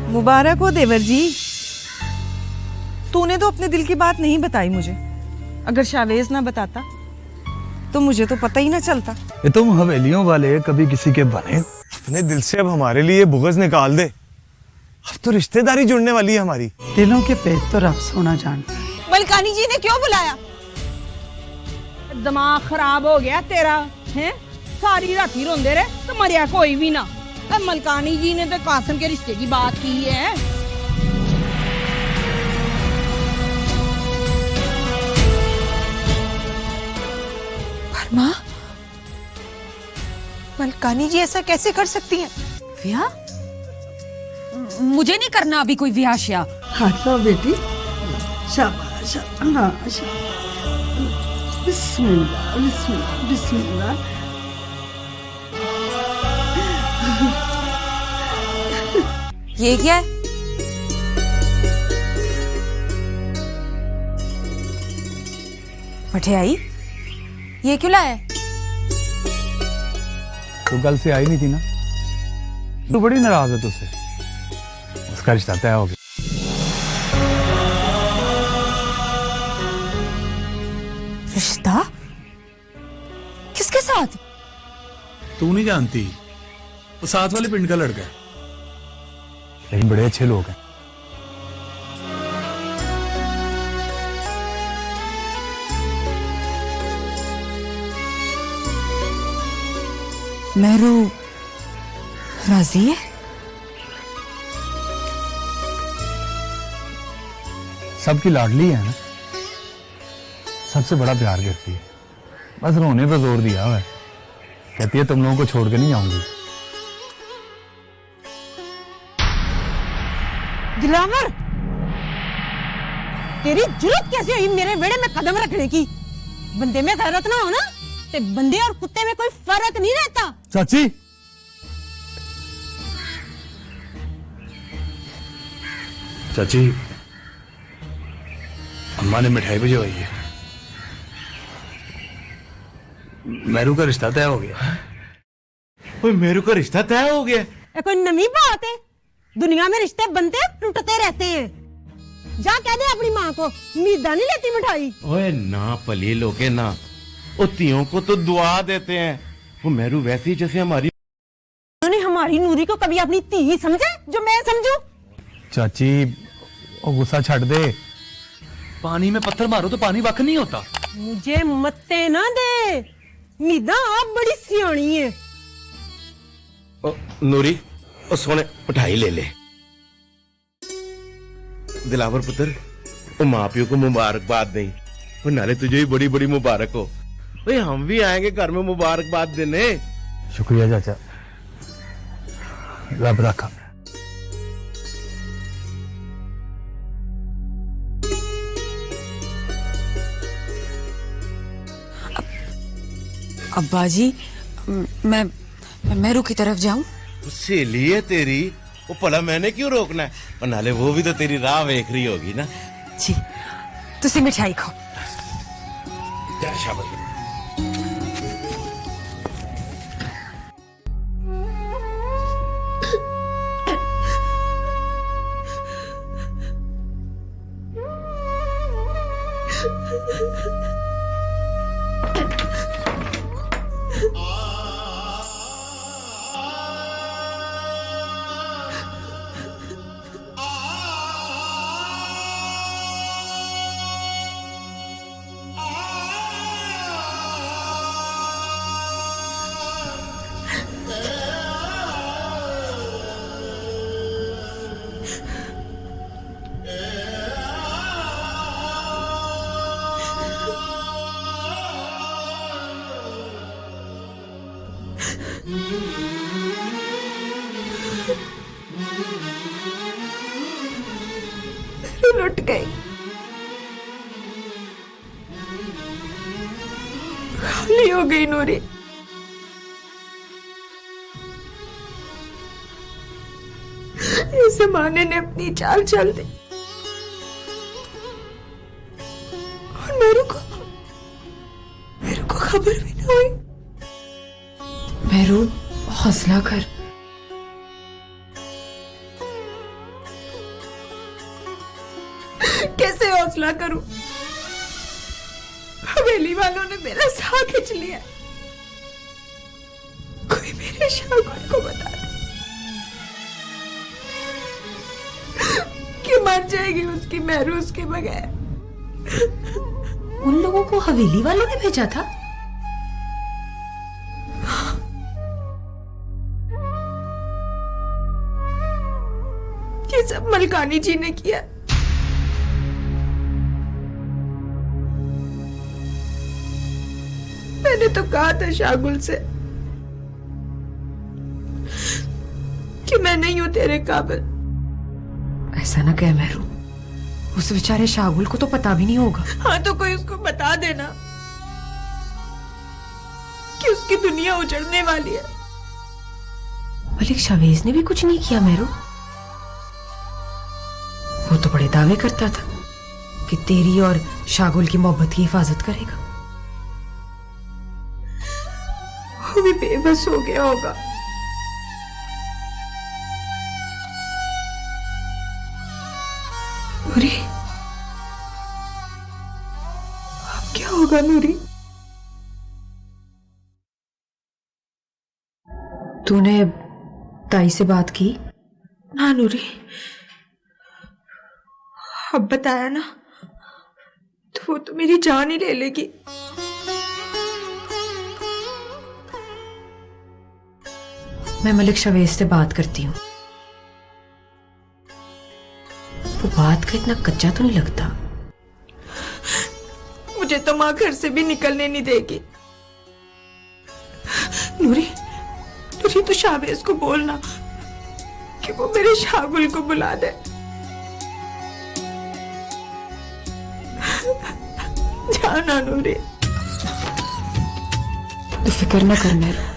मुबारक हो देवर जी, तूने तो अपने दिल की बात नहीं बताई मुझे। अगर शावेज ना बताता तो मुझे तो पता ही ना चलता। ये तुम हवेलियों वाले कभी किसी के बने। अपने दिल से अब हमारे लिए बुग़्ज़ निकाल दे। अब तो रिश्तेदारी जुड़ने वाली है हमारी। दिलों के पेट तो रब सोना जानता है। मलकानी जी ने क्यों बुलाया? दिमाग खराब हो गया तेरा है? सारी रात ही रोंदे रहे तो मरिया कोई भी ना। मलकानी जी ने तो कासिम के रिश्ते की बात की है। फरमा, मलकानी जी ऐसा कैसे कर सकती हैं? वियाह? मुझे नहीं करना अभी कोई वियाह शिया। हाँ बेटी, शाबाश, हाँ बिस्मिल्लाह बिस्मिल्लाह बिस्मिल्लाह। ये क्या है? मठियाई, ये क्यों लाया? तू कल से आई नहीं थी ना, तू बड़ी नाराज है तुझसे। उसका रिश्ता तय हो गया। रिश्ता? किसके साथ? तू नहीं जानती, वो साथ वाले पिंड का लड़का है। लेकिन बड़े अच्छे लोग हैं। मेरू राजी है? सबकी लाडली है ना, सबसे बड़ा प्यार करती है। बस रोने पे जोर दिया हुआ है, कहती है तुम लोगों को छोड़ के नहीं आऊंगी। दिलावर, तेरी जुर्रत कैसे हुई मेरे बेड़े में कदम रखने की? बंदे में गैरत ना हो ना, ते बंदे और कुत्ते में कोई फर्क नहीं रहता। चाची, चाची, अम्मा ने मिठाई भिजवाई है। मेरू का रिश्ता तय हो गया। ओए, मेरू का रिश्ता तय हो गया? ये कोई नई बात है? दुनिया में रिश्ते बनते टूटते रहते हैं। जा कह दे अपनी माँ को, मीदा नहीं लेती मिठाई। ओए ना पली लोगे ना, ओ तियों को तो दुआ देते हैं। वो मेरू वैसी जैसे हमारी। उन्होंने हमारी नूरी को कभी अपनी धी समझा जो मैं समझू? चाची, वो गुस्सा छੱਡ दे। पानी में पत्थर मारो तो पानी वक नहीं होता। मुझे मत्ते ना दे, मीदा आप बड़ी सियाणी है। ओ नूरी, ओ सोने मिठाई ले ले। दिलावर पुत्र, ओ माँ प्यो को मुबारकबाद नहीं, और नाले तुझे भी बड़ी बड़ी मुबारक हो। भाई हम भी आएंगे घर में मुबारकबाद देने। शुक्रिया चाचा, रब रखा। अब्बा जी, मैं मेरू की तरफ जाऊं? सहेली है तेरी, वो भला मैंने क्यों रोकना है? और नाले वो भी तो तेरी राह देख रही होगी ना। जी, तुसी मिठाई खाओ। जा शाबाश। लुट गई, खाली हो गई नूरी। इस जमाने ने अपनी चाल चल दी और मेरे को खबर भी ना हुई। मेरू, हौसला कर। कैसे हौसला करूं? हवेली वालों ने मेरा साथ खींच लिया। कोई मेरे शागुल को बता दे कि मर जाएगी उसकी महरूज के बगैर। उन लोगों को हवेली वालों ने भेजा था? ये सब मलकानी जी ने किया। मैंने तो कहा था शागुल से कि मैं नहीं हूं तेरे काबिल। ऐसा ना कह मेरू, उस बेचारे शागुल को तो पता भी नहीं होगा। हाँ तो कोई उसको बता देना कि उसकी दुनिया उजड़ने वाली है। मलिक शावेज ने भी कुछ नहीं किया मेरू। वो तो बड़े दावे करता था कि तेरी और शागुल की मोहब्बत की हिफाजत करेगा। वो भी बेबस हो गया होगा। नूरी, अब क्या होगा नूरी? तूने ताई से बात की? ना नूरी, अब बताया ना तो वो तो मेरी जान ही ले लेगी। मैं मलिक शवेज से बात करती हूँ। वो बात का इतना कच्चा तो नहीं लगता। मुझे तो माँ घर से भी निकलने नहीं देगी। नूरी, नूरी तो शावेज को बोलना कि वो मेरे शागुल को बुला दे। जाना नूरी। तो फिक्र न कर मेरू।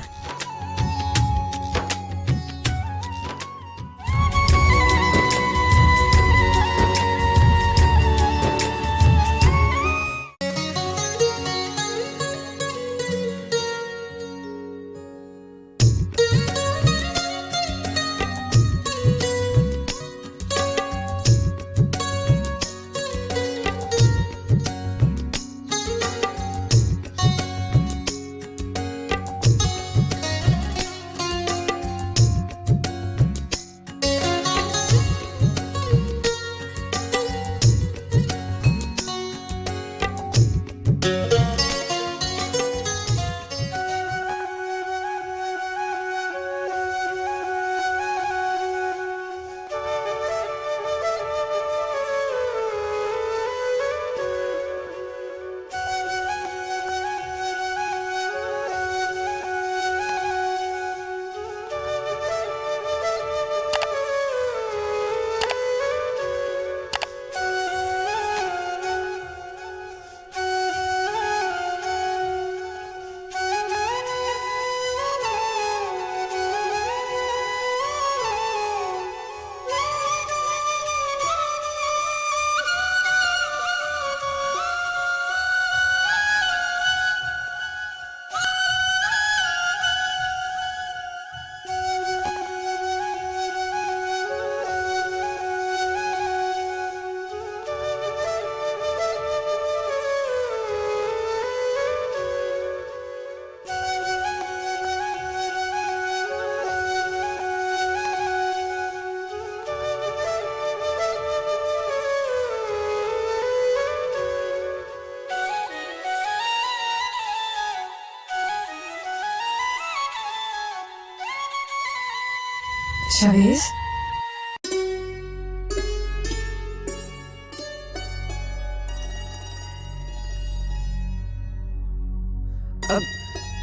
शवेज,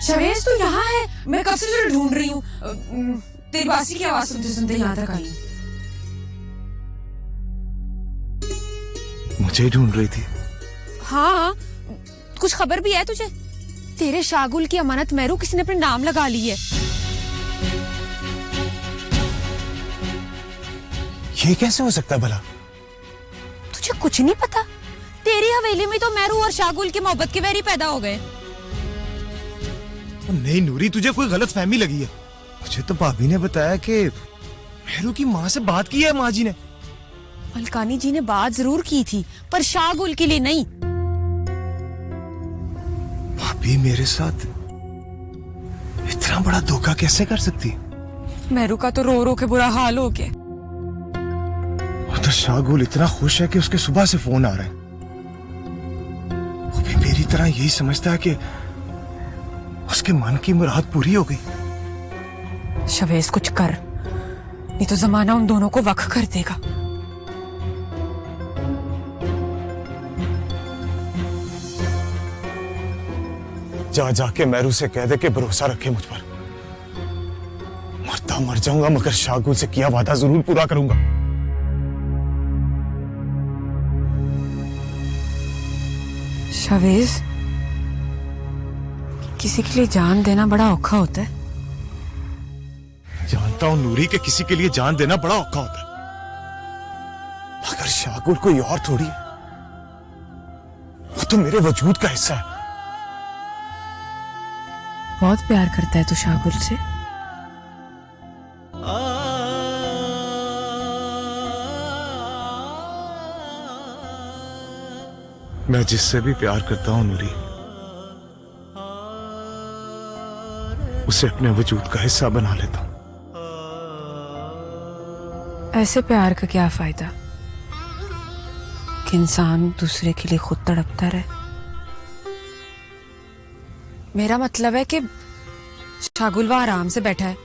शवेज तो यहाँ है। मैं कब से तुझे ढूंढ रही हूँ। तेरी बासी की आवाज सुनते सुनते यहाँ तक आई। मुझे ही ढूंढ रही थी। हाँ, कुछ खबर भी है तुझे? तेरे शागुल की अमानत मेहरू किसी ने अपने नाम लगा ली है। ये कैसे हो सकता है भला? तुझे कुछ नहीं पता? तेरी हवेली में तो मेहरू और शागुल की मोहब्बत के वैरी पैदा हो गए। नहीं नूरी, तुझे कोई गलत फहमी लगी है। मुझे तो भाभी ने बताया कि मेहरू की माँ से बात की है माँ जी ने। मलकानी जी ने बात जरूर की थी, पर शागुल के लिए नहीं। भाभी मेरे साथ इतना बड़ा धोखा कैसे कर सकती? मेहरू का तो रो रो के बुरा हाल हो गया। तो शागुल इतना खुश है कि उसके सुबह से फोन आ रहा है। वो भी मेरी तरह यही समझता है कि उसके मन की मुराद पूरी हो गई। शवेज कुछ कर, नहीं तो जमाना उन दोनों को वक्फ कर देगा। जा जाके मेहरू से कह दे कि भरोसा रखे मुझ पर। मरता मर जाऊंगा मगर शागुल से किया वादा जरूर पूरा करूंगा। शवेज, किसी के लिए जान देना बड़ा औखा होता है। जानता हूं नूरी कि किसी के लिए जान देना बड़ा औखा होता है, मगर शागुल कोई और थोड़ी है। वो तो मेरे वजूद का हिस्सा है। बहुत प्यार करता है तू शागुल से। मैं जिससे भी प्यार करता हूं नूरी, उसे अपने वजूद का हिस्सा बना लेता हूं। ऐसे प्यार का क्या फायदा कि इंसान दूसरे के लिए खुद तड़पता रहे। मेरा मतलब है कि शागुल वहां आराम से बैठा है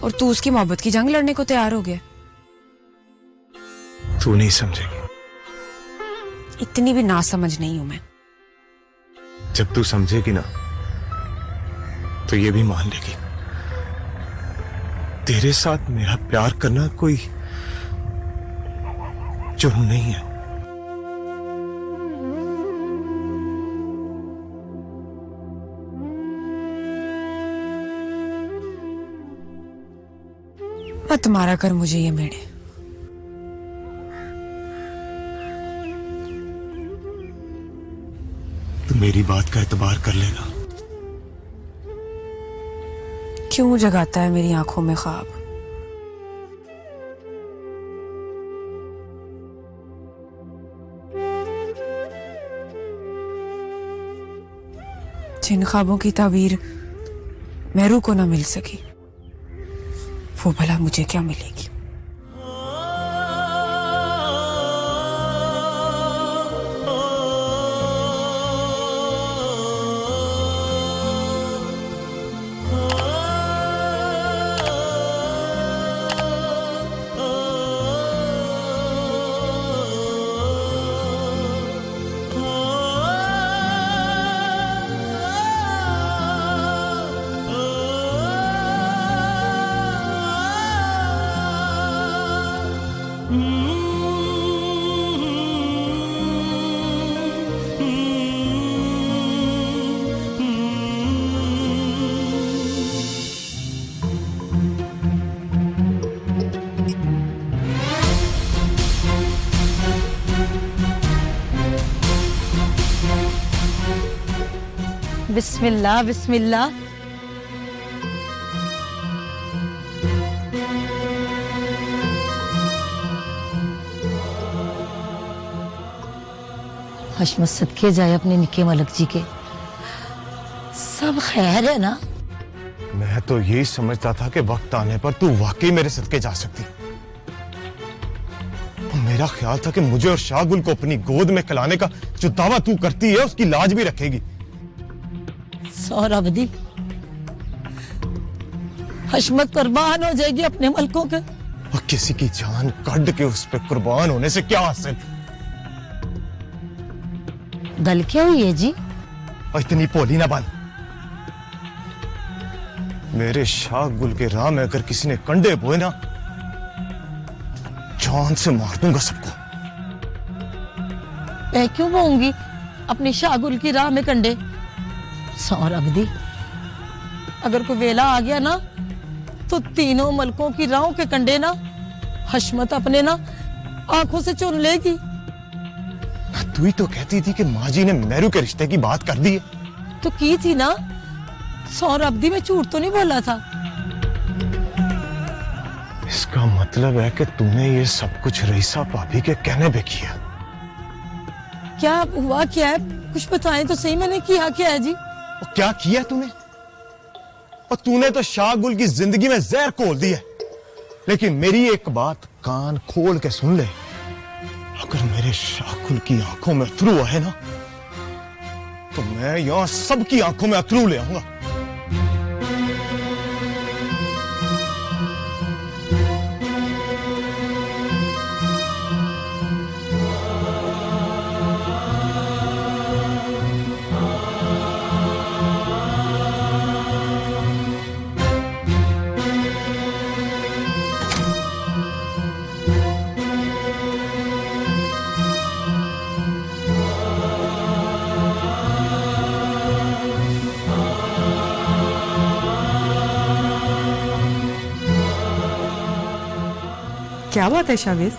और तू उसकी मोहब्बत की जंग लड़ने को तैयार हो गया। तू नहीं समझेगी। इतनी भी ना समझ नहीं हूं मैं। जब तू समझेगी ना तो ये भी मान लेगी, तेरे साथ मेरा प्यार करना कोई जुर्म नहीं है। मत मारा कर मुझे ये मेढ़े। तू मेरी बात का एतबार कर लेना। क्यों जगाता है मेरी आंखों में ख्वाब? जिन ख्वाबों की ताबीर मेहरू को ना मिल सकी, वो भला मुझे क्या मिलेगी? बिस्मिल्लाह बिस्मिल्लाह। हशमत सदके जाए अपने निके मलक जी के। सब खैर है ना? मैं तो यही समझता था कि वक्त आने पर तू वाकई मेरे सदके जा सकती। मेरा ख्याल था कि मुझे और शाहगुल को अपनी गोद में खिलाने का जो दावा तू करती है उसकी लाज भी रखेगी। सौरभ दी, हशमत कुर्बान हो जाएगी अपने मलकों के। और किसी की जान काट के उस पर कुर्बान होने से क्या हासिल? गल क्या हुई है जी? और इतनी पोली ना बन। मेरे शाहगुल के राह में अगर किसी ने कंडे बोए ना, जान से मार दूंगा सबको। मैं क्यों बोऊंगी अपनी शाहगुल की राह में कंडे। सौ रख दी, अगर कोई वेला आ गया ना तो तीनों मलकों की राहों के कंडे ना हशमत अपने ना आंखों से चुन लेगी। तू ही तो कहती थी कि माँ जी ने मेरू के रिश्ते की बात कर दी है। तो की थी ना, सौ रख दी, मैं झूठ तो नहीं बोला था। इसका मतलब है कि तूने ये सब कुछ रईसा भाभी के कहने पे किया। क्या हुआ, क्या है, कुछ बताएं तो सही, मैंने किया क्या है जी? और क्या किया तूने? और तूने तो शाहगुल की जिंदगी में जहर घोल दी है। लेकिन मेरी एक बात कान खोल के सुन ले, अगर मेरे शाहगुल की आंखों में अथरू है ना तो मैं यहां सबकी आंखों में अथरू ले आऊंगा। क्या बात है शाहवेज,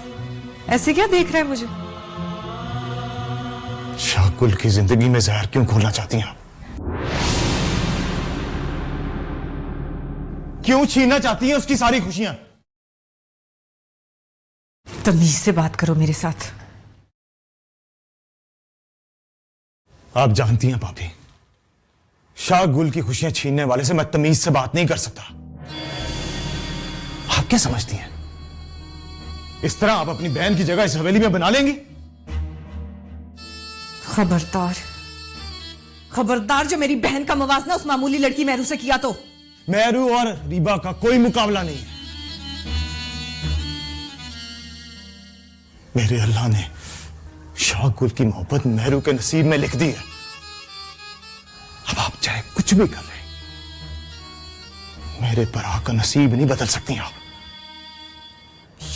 ऐसे क्या देख रहा है मुझे? शाहगुल की जिंदगी में जहर क्यों घोलना चाहती हैं आप? क्यों छीनना चाहती हैं उसकी सारी खुशियां? तमीज से बात करो मेरे साथ। आप जानती हैं भाभी, शाहगुल की खुशियां छीनने वाले से मैं तमीज से बात नहीं कर सकता। आप क्या समझती हैं, इस तरह आप अपनी बहन की जगह इस हवेली में बना लेंगी? खबरदार, खबरदार, जो मेरी बहन का मवाजना उस मामूली लड़की मेहरू से किया तो। मेहरू और रीबा का कोई मुकाबला नहीं है। मेरे अल्लाह ने शाहगुल की मोहब्बत मेहरू के नसीब में लिख दी है। अब आप चाहे कुछ भी कर लें, मेरे बरा का नसीब नहीं बदल सकती आप।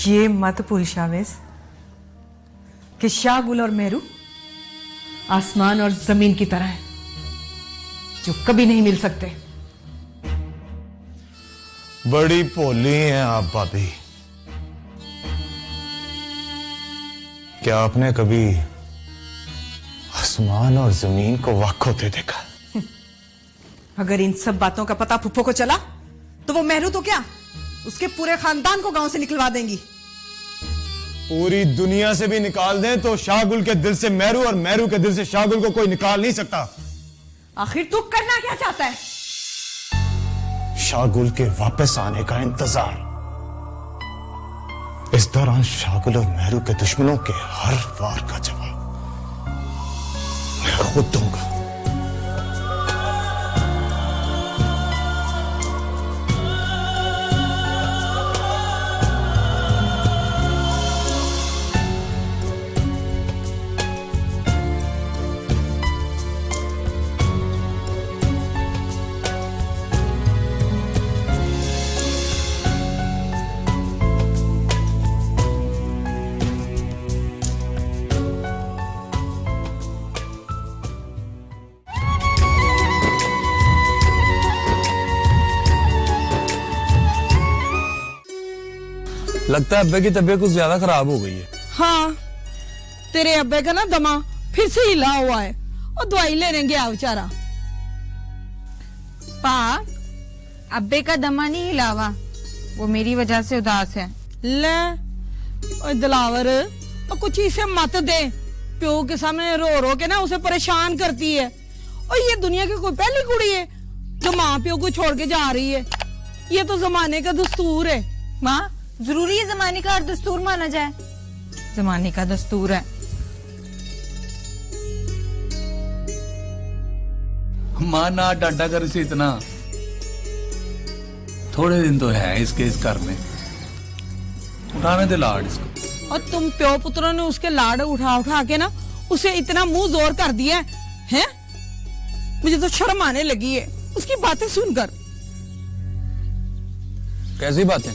ये मत भूल शाहवेज कि शाहगुल और मेहरू आसमान और जमीन की तरह है, जो कभी नहीं मिल सकते। बड़ी भोली हैं आप भाभी। क्या आपने कभी आसमान और जमीन को वाक होते देखा? अगर इन सब बातों का पता फुप्पो को चला तो वो मेहरू तो क्या, उसके पूरे खानदान को गांव से निकलवा देंगी। पूरी दुनिया से भी निकाल दें तो शाहगुल के दिल से मेहरू और मेहरू के दिल से शाहगुल को कोई निकाल नहीं सकता। आखिर तू करना क्या चाहता है? शाहगुल के वापस आने का इंतजार। इस दौरान शाहगुल और मेहरू के दुश्मनों के हर वार का जवाब मैं खुद दूंगा। लगता है अब्बे की तबीयत कुछ ज्यादा खराब हो गई है। हाँ, तेरे अब्बे का ना दमा फिर से हिला हुआ है और दवाई लेने गया बेचारा। पा, अब्बे का दमा नहीं हिला हुआ, वो मेरी वजह से उदास है। ले ओए दिलावर, और कुछ इसे मत दे, प्यो के सामने रो रो के ना उसे परेशान करती है। और ये दुनिया की कोई पहली कुड़ी है जो माँ प्यो को छोड़ के जा रही है? ये तो जमाने का दस्तूर है। माँ, जरूरी है जमाने का हर दस्तूर माना जाए? जमाने का दस्तूर है। माँ ना डांटा कर इसे इतना, थोड़े दिन तो है इसके इस घर में, उठाने दे लाड इसको। और तुम प्यो पुत्रों ने उसके लाड़ उठा उठा के ना उसे इतना मुंह जोर कर दिया है? मुझे तो शर्म आने लगी है उसकी बातें सुनकर। कैसी बातें?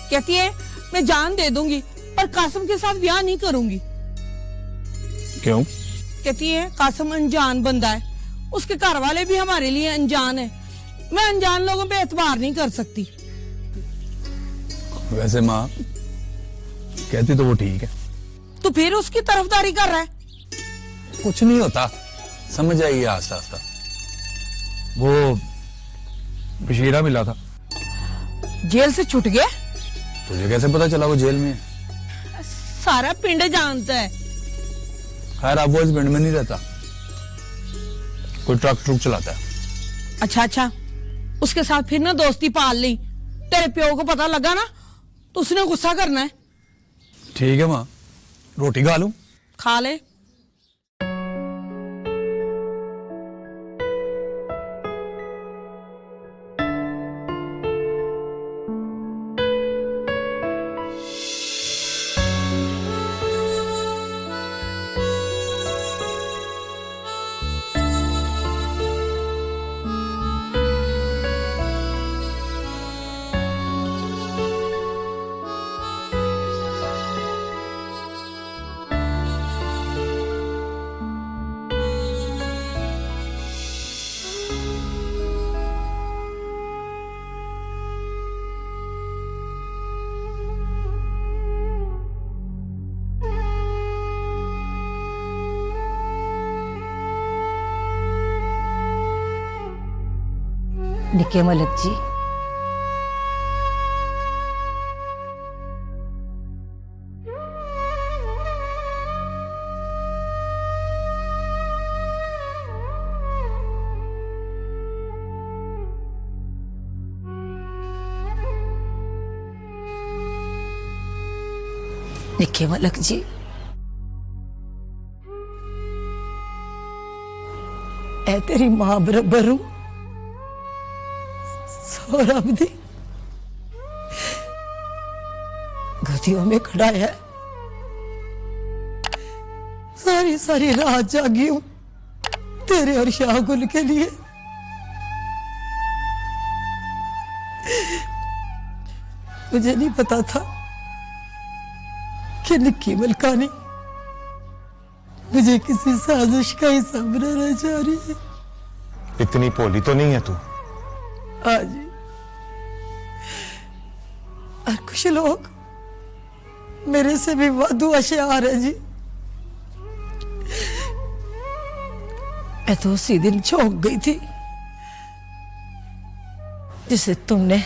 कहती है मैं जान दे दूंगी पर कासिम के साथ ब्याह नहीं करूंगी। क्यों? कहती है कासिम अनजान बंदा है, उसके घर वाले भी हमारे लिए अनजान है, मैं अनजान लोगों पे एतबार नहीं कर सकती। वैसे माँ कहती तो वो ठीक है। तो फिर उसकी तरफदारी कर रहा है? कुछ नहीं होता, समझ आइए आस्ता आस्ता। वो बशीरा मिला था। जेल से छूट गया? तुझे कैसे पता चला वो जेल में है? सारा पिंड जानता है। खैर अब वो इस पिंड में नहीं रहता, कोई ट्रक चलाता है। अच्छा, उसके साथ फिर ना दोस्ती पाल ली। तेरे प्यो को पता लगा ना तो उसने गुस्सा करना है। ठीक है माँ, रोटी खा लूं? खा ले। निके मलिक जी, निके मलिक जी, ऐ तेरी मां बराबर हूं। सौरभ दी गतियों में खड़ा है, सारी रात जागी हूं तेरे और शाहगुल के लिए। मुझे नहीं पता था कि निक्की मलकानी मुझे किसी साजिश का हिस्सा बनाना चाह रही है। इतनी भोली तो नहीं है तू। आज और कुछ लोग मेरे से भी वादू होशियार है जी। मैं तो उसी दिन चौंक गई थी जिसे तुमने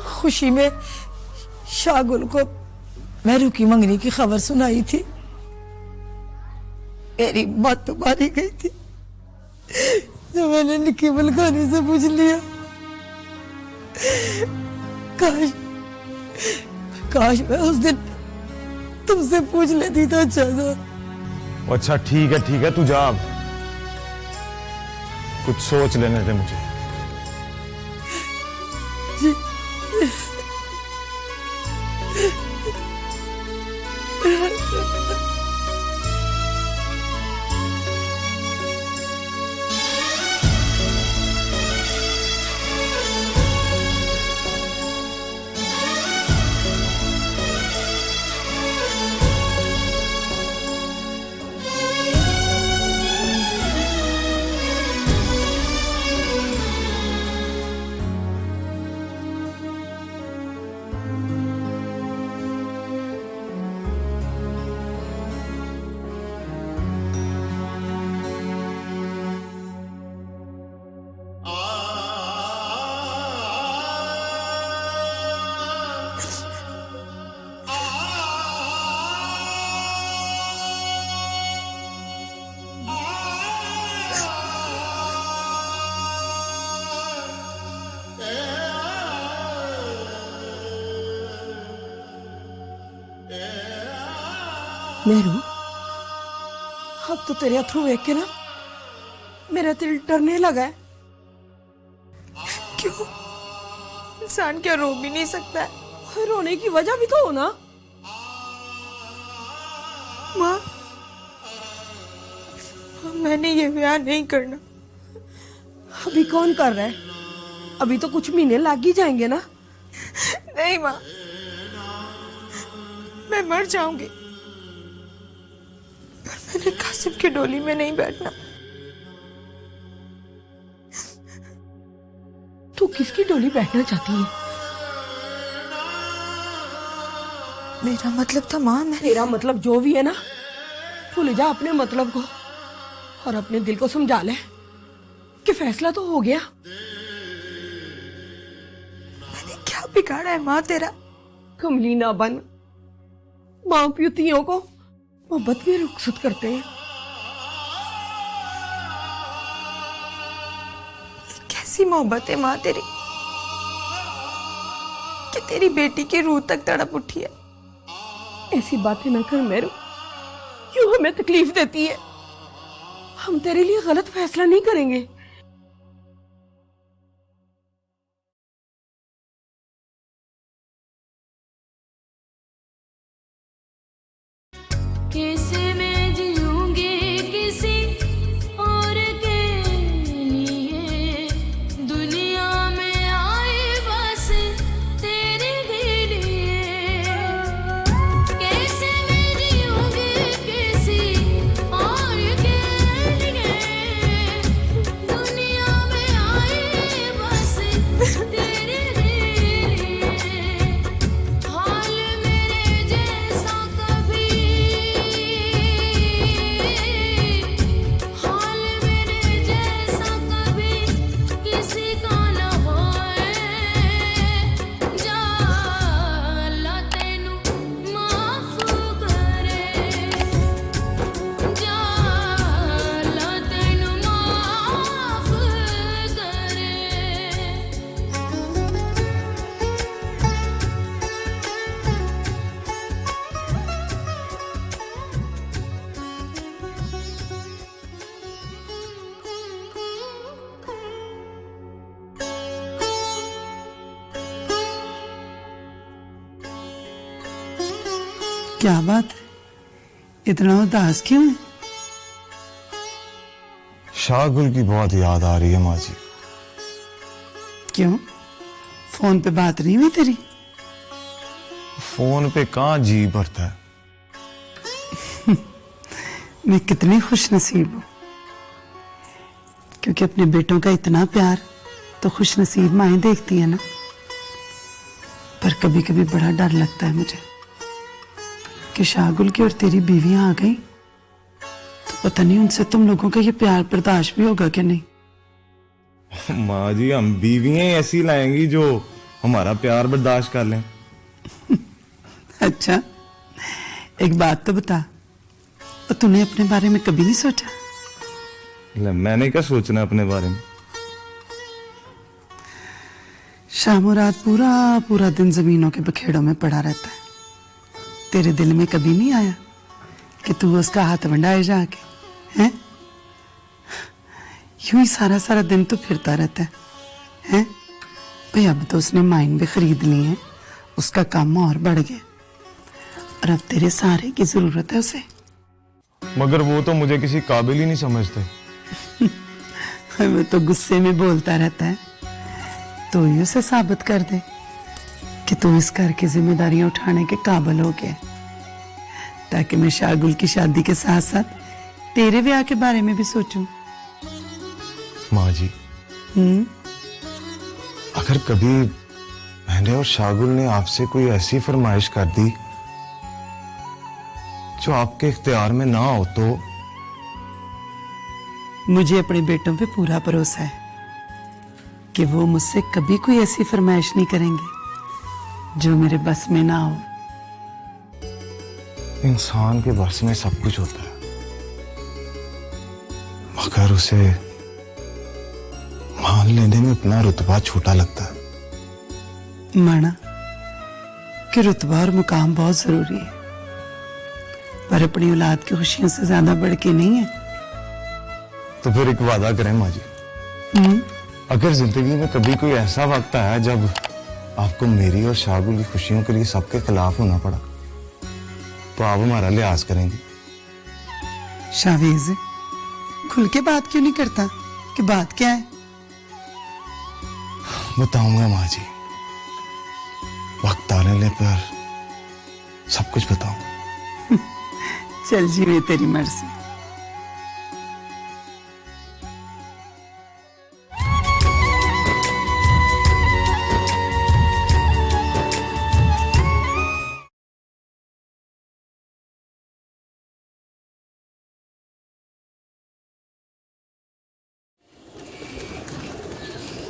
खुशी में शाहगुल को मेहरू की मंगनी की खबर सुनाई थी। मेरी मत मारी गई थी जब मैंने निक्की मलकानी से पूछ लिया। काश मैं उस दिन तुमसे पूछ लेती तो अच्छा था। अच्छा ठीक है तू जा, कुछ सोच लेने दे मुझे। जी मेरू, अब तो तेरे अथरू देख के ना मेरा दिल डरने लगा है। क्यों? इंसान क्या रो भी नहीं सकता है? और रोने की वजह भी तो हो ना। माँ, मैंने ये ब्याह नहीं करना। अभी कौन कर रहा है? अभी तो कुछ महीने लग ही जाएंगे ना। नहीं माँ, मैं मर जाऊंगी। उसकी डोली में नहीं बैठना। तू किसकी डोली बैठना चाहती है? मेरा मतलब था माँ, मैं तेरा मतलब जो भी है ना, भूल जा अपने मतलब को और अपने दिल को समझा ले कि फैसला तो हो गया। मैंने क्या बिगाड़ा है माँ तेरा? कमली ना बन। माँ प्युतियों को मोहब्बत में रुखसत करते हैं। कैसी मोहब्बत है माँ तेरी कि तेरी बेटी की रूह तक तड़प उठी है। ऐसी बातें ना कर मेरू, क्यों हमें तकलीफ देती है? हम तेरे लिए गलत फैसला नहीं करेंगे। कैसे मैं जीऊंगी किसी और के लिए, दुनिया में आए बस तेरे ही लिए। कैसे मैं जीऊंगी किसी और के लिए, दुनिया में आए बस तेरे ही लिए। हाल मेरे जैसा कभी, हाल मेरे जैसा कभी किसी का न होए। जा अल्लाह तेनू माफ करे, जा अल्लाह तेनू माफ करे। क्या बात है, इतना उदास क्यों है? शाहगुल की बहुत याद आ रही है माँ जी। क्यों, फोन पे बात नहीं हुई तेरी? फोन पे कहाँ जी भरता है। मैं कितनी खुश नसीब हूँ, क्योंकि अपने बेटों का इतना प्यार तो खुश नसीब माएँ देखती है ना। पर कभी कभी बड़ा डर लगता है मुझे कि शाहगुल की और तेरी बीवियां आ गई तो पता नहीं उनसे तुम लोगों का ये प्यार बर्दाश्त भी होगा कि नहीं। माँ जी, हम बीवियां ही ऐसी लाएंगी जो हमारा प्यार बर्दाश्त कर लें। अच्छा, एक बात तो बता, और तूने अपने बारे में कभी नहीं सोचा? मैंने क्या सोचना अपने बारे में। शाम रात पूरा पूरा दिन जमीनों के बखेड़ों में पड़ा रहता है। तेरे दिल में कभी नहीं आया कि तू उसका हाथ वंडाए जाके, हैं? यूं ही सारा सारा दिन तो फिरता रहता है, हैं? भाई अब तो उसने माइन भी खरीद ली है, उसका काम और बढ़ गया और अब तेरे सहारे की जरूरत है उसे। मगर वो तो मुझे किसी काबिल ही नहीं समझते। वो तो गुस्से में बोलता रहता है, तो ही उसे साबित कर दे कि तू इस घर की जिम्मेदारियां उठाने के काबिल हो गया, ताकि मैं शाहगुल की शादी के साथ साथ तेरे ब्याह के बारे में भी सोचूं। माँ जी, अगर कभी मैंने और शाहगुल ने आपसे कोई ऐसी फरमाइश कर दी जो आपके इख्तियार में ना हो तो? मुझे अपने बेटों पे पूरा भरोसा है कि वो मुझसे कभी कोई ऐसी फरमाइश नहीं करेंगे जो मेरे बस में ना हो। इंसान के बस में सब कुछ होता है, मगर उसे मान लेने में अपना रुतबा छोटा लगता है। माना कि रुतबा और मुकाम बहुत जरूरी है, पर अपनी औलाद की खुशियों से ज्यादा बढ़ के नहीं है। तो फिर एक वादा करें माँ जी, अगर जिंदगी में कभी कोई ऐसा वक्त आया जब आपको मेरी और शाहगुल की खुशियों के लिए सबके खिलाफ होना पड़ा, तो आप हमारा लिहाज करेंगे? शाहवेज, खुल के बात क्यों नहीं करता कि बात क्या है? बताऊंगा माँ जी, वक्त आने पर सब कुछ बताऊंगा। चल जी, वे तेरी मर्जी।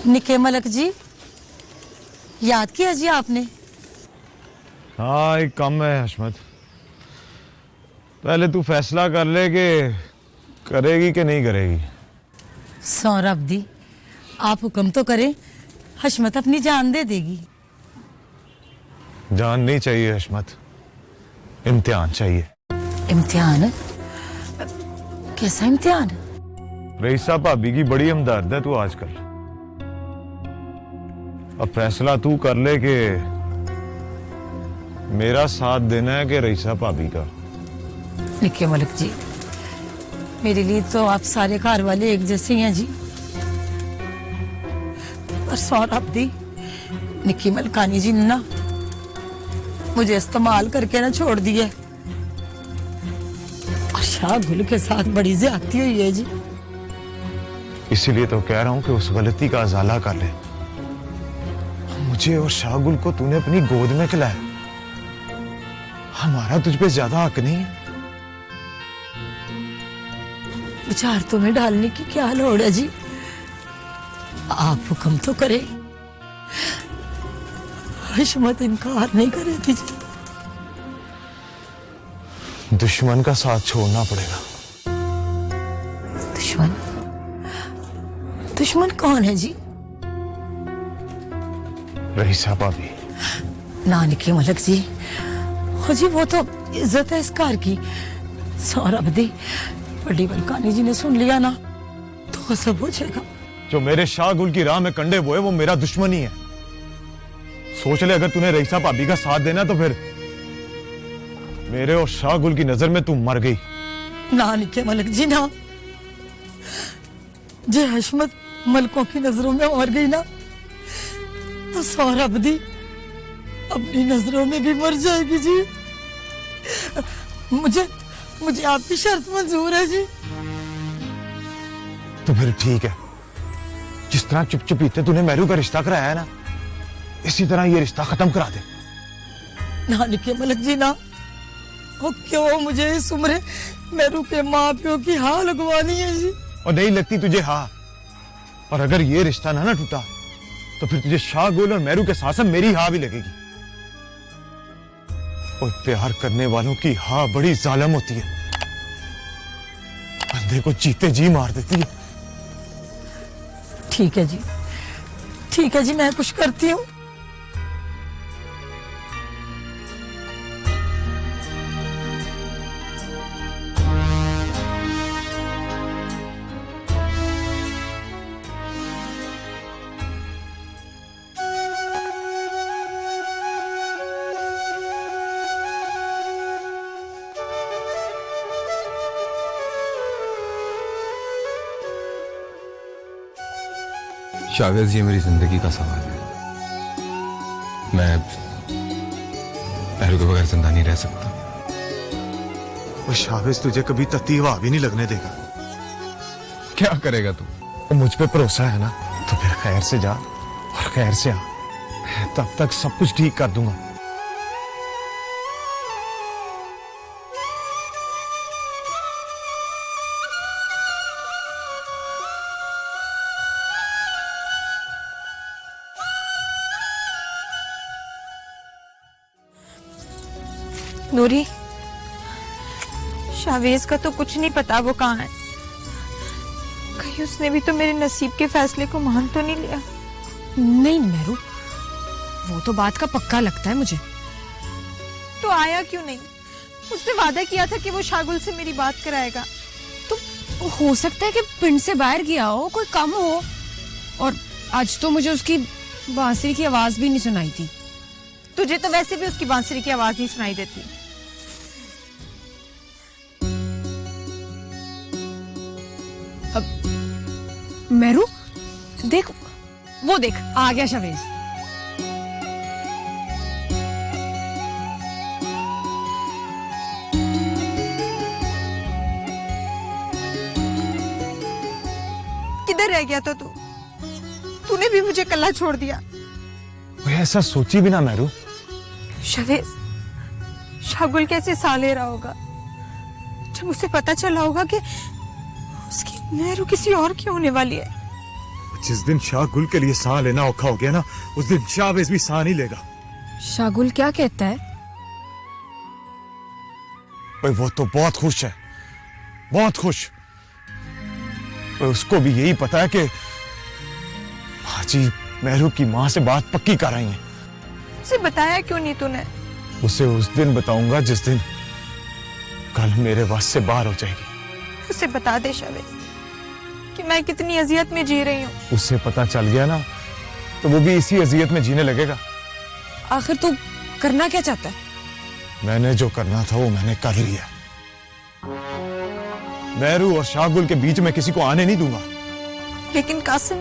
निके मलक जी, याद किया जी आपने? हाँ, एक काम है हशमत। पहले तू फैसला कर ले कि करेगी कि नहीं करेगी। सौरभ दी, आप हुक्म तो करें, हशमत अपनी जान दे देगी। जान नहीं चाहिए हशमत, इम्तिहान चाहिए। इम्तिहान? कैसा इम्तिहान? रईसा भाभी की बड़ी हमदर्द है तू आजकल। अब फैसला तू कर ले कि मेरा साथ देना है कि रईसा भाभी का। निके मलिक जी, मेरे लिए तो आप सारे घर वाले एक जैसे ही हैं जी। पर सौरभ दी, निकी मलकानी जी ने ना मुझे इस्तेमाल करके ना छोड़ दिया, और शाहगुल के साथ बड़ी ज्यादती हुई है जी। इसीलिए तो कह रहा हूं कि उस गलती का अजाला कर ले। मुझे और शाहगुल को तूने अपनी गोद में खिलाया, हमारा तुझ पे ज्यादा हक नहीं है। विचार तो में डालने की क्या लोड़ है जी? आप हुक्म तो करें। हशमत इनकार नहीं करेगी जी। दुश्मन का साथ छोड़ना पड़ेगा। दुश्मन? दुश्मन कौन है जी? रईसा भाभी। ना निके मलक जी, हो जी वो तो इज्जत है इस घर की। सौरभ दी, बड़ी मलकानी जी ने सुन लिया ना तो सब हो जाएगा। जो मेरे शाहगुल की राह में कंडे बोए वो मेरा दुश्मन ही है। सोच ले, अगर तूने रईसा भाभी का साथ देना तो फिर मेरे और शाहगुल की नजर में तू मर गई। ना निके मलक जी ना, जे हशमत मलकों की नजरों में मर गई ना तो सौरभ दी अपनी नजरों में भी मर जाएगी जी। मुझे आपकी शर्त मंजूर है जी। तो फिर ठीक है, जिस तरह चुप चुपीते तूने मैरू का रिश्ता कराया है ना, इसी तरह ये रिश्ता खत्म करा दे। ना निके मलक जी ना, वो क्यों मुझे इस उम्र मैरू के माँ प्यो की हाँ लगवानी है जी। और नहीं लगती तुझे हाँ, और अगर ये रिश्ता ना टूटा तो फिर तुझे शाहगुल और मैरू के साथ साथ मेरी हाँ भी लगेगी। और प्यार करने वालों की हाँ बड़ी जालिम होती है, बंदे को जीते जी मार देती है। ठीक है जी, ठीक है जी, मैं कुछ करती हूँ। शावेज, ये मेरी जिंदगी का सवाल है। मैं मैरू के बगैर जिंदा नहीं रह सकता। वो शावेज तुझे कभी तत्ती हवा भी नहीं लगने देगा। क्या करेगा तू? तो मुझ पे भरोसा है ना, तो फिर खैर से जा और खैर से आ। मैं तब तक सब कुछ ठीक कर दूंगा। नूरी, शावेज का तो कुछ नहीं पता वो कहाँ है। कहीं उसने भी तो मेरे नसीब के फैसले को मान तो नहीं लिया। नहीं मैरू, वो तो बात का पक्का लगता है मुझे। तो आया क्यों नहीं? उसने वादा किया था कि वो शागुल से मेरी बात कराएगा। तो हो सकता है कि पिंड से बाहर गया हो, कोई काम हो। और आज तो मुझे उसकी बांसुरी की आवाज भी नहीं सुनाई थी। तुझे तो वैसे भी उसकी बांसुरी की आवाज नहीं सुनाई देती। अब मैरू देख, वो देख आ गया शावेज। किधर रह गया था तू? तूने भी मुझे कल्ला छोड़ दिया। वो ऐसा सोची भी ना मैरू। शावेज, शागुल कैसे सा ले रहा होगा जब उसे पता चला होगा कि उसकी मैरू किसी और की होने वाली है। जिस दिन शाहगुल के लिए सांस लेना औखा हो गया ना, उस दिन शाहवेज भी सांस नहीं लेगा। शागुल क्या कहता है? भाई वो तो बहुत खुश है, बहुत खुश। भाई उसको भी यही पता है कि हाजी मेहरू की माँ से बात पक्की कर रही है। उसे बताया क्यों नहीं तूने? उसे उस दिन बताऊंगा जिस दिन कल मेरे वश से बाहर हो जाएगी। उसे बता दे शाहवेज कि मैं कितनी अजियत में जी रही हूँ। उससे पता चल गया ना तो वो भी इसी अजियत में जीने लगेगा। आखिर तू करना क्या चाहता है? मैंने जो करना था वो मैंने कर लिया। मेहरू और शाहगुल के बीच में किसी को आने नहीं दूंगा। लेकिन कासिम